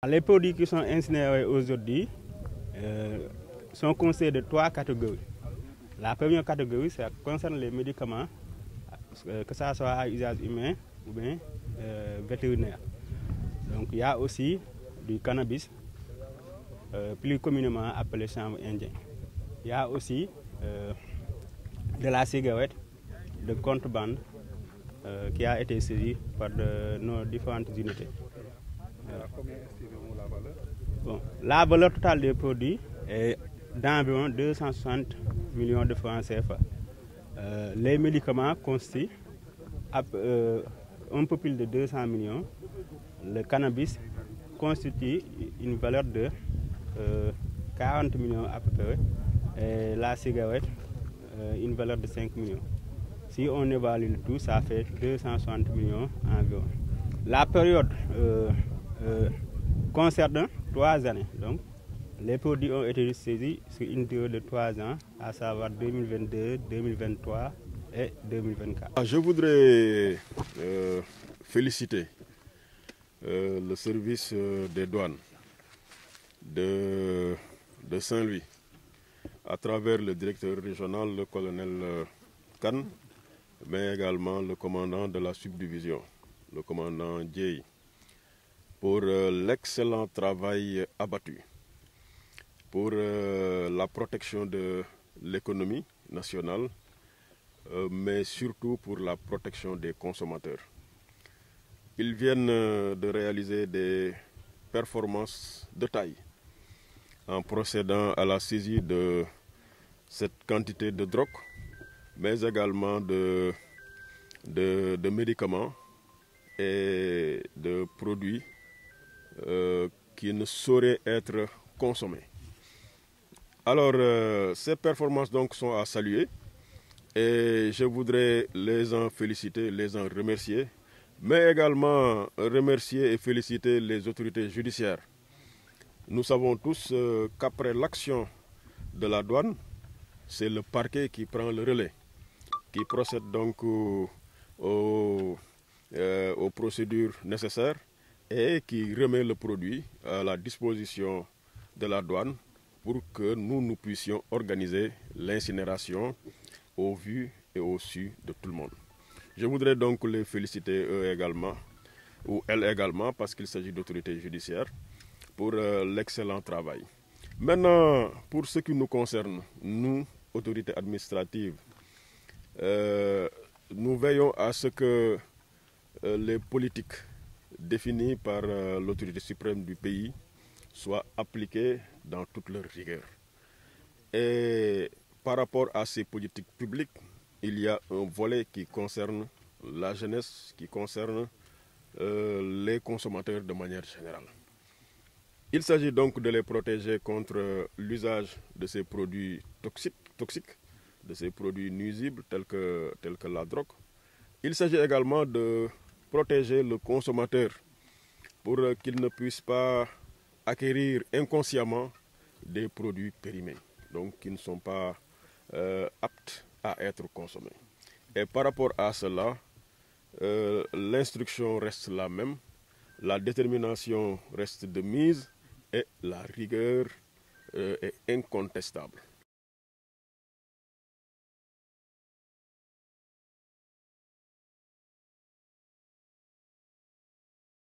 Les produits qui sont incinérés aujourd'hui sont constitués de 3 catégories. La première catégorie, ça concerne les médicaments, que ce soit à usage humain ou bien vétérinaire. Donc il y a aussi du cannabis, plus communément appelé chanvre indien. Il y a aussi de la cigarette de contrebande qui a été saisie par nos différentes unités. Combien estimez-vous la valeur? Bon, la valeur totale des produits est d'environ 260 millions de francs CFA. Les médicaments constituent un peu plus de 200 millions. Le cannabis constitue une valeur de 40 millions à peu près. Et la cigarette, une valeur de 5 millions. Si on évalue le tout, ça fait 260 millions environ. La période concerne 3 années. Donc, les produits ont été saisis sur une durée de 3 ans, à savoir 2022, 2023 et 2024. Je voudrais féliciter le service des douanes de Saint-Louis, à travers le directeur régional, le colonel Kane, mais également le commandant de la subdivision, le commandant Dieye, pour l'excellent travail abattu, pour la protection de l'économie nationale, mais surtout pour la protection des consommateurs. Ils viennent de réaliser des performances de taille en procédant à la saisie de cette quantité de drogue, mais également de médicaments et de produits qui ne sauraient être consommés. Alors, ces performances donc sont à saluer et je voudrais les en féliciter, les en remercier, mais également remercier et féliciter les autorités judiciaires. Nous savons tous qu'après l'action de la douane, c'est le parquet qui prend le relais, qui procède donc aux procédures nécessaires et qui remet le produit à la disposition de la douane pour que nous puissions organiser l'incinération au vu et au su de tout le monde. Je voudrais donc les féliciter eux également, ou elles également, parce qu'il s'agit d'autorités judiciaires, pour l'excellent travail. Maintenant, pour ce qui nous concerne, nous, autorités administratives, nous veillons à ce que les politiques définies par l'autorité suprême du pays soient appliquées dans toute leur rigueur. Et par rapport à ces politiques publiques, il y a un volet qui concerne la jeunesse, qui concerne les consommateurs de manière générale. Il s'agit donc de les protéger contre l'usage de ces produits toxiques, de ces produits nuisibles tels que la drogue. Il s'agit également de protéger le consommateur pour qu'il ne puisse pas acquérir inconsciemment des produits périmés, donc qui ne sont pas aptes à être consommés. Et par rapport à cela, l'instruction reste la même, la détermination reste de mise et la rigueur est incontestable.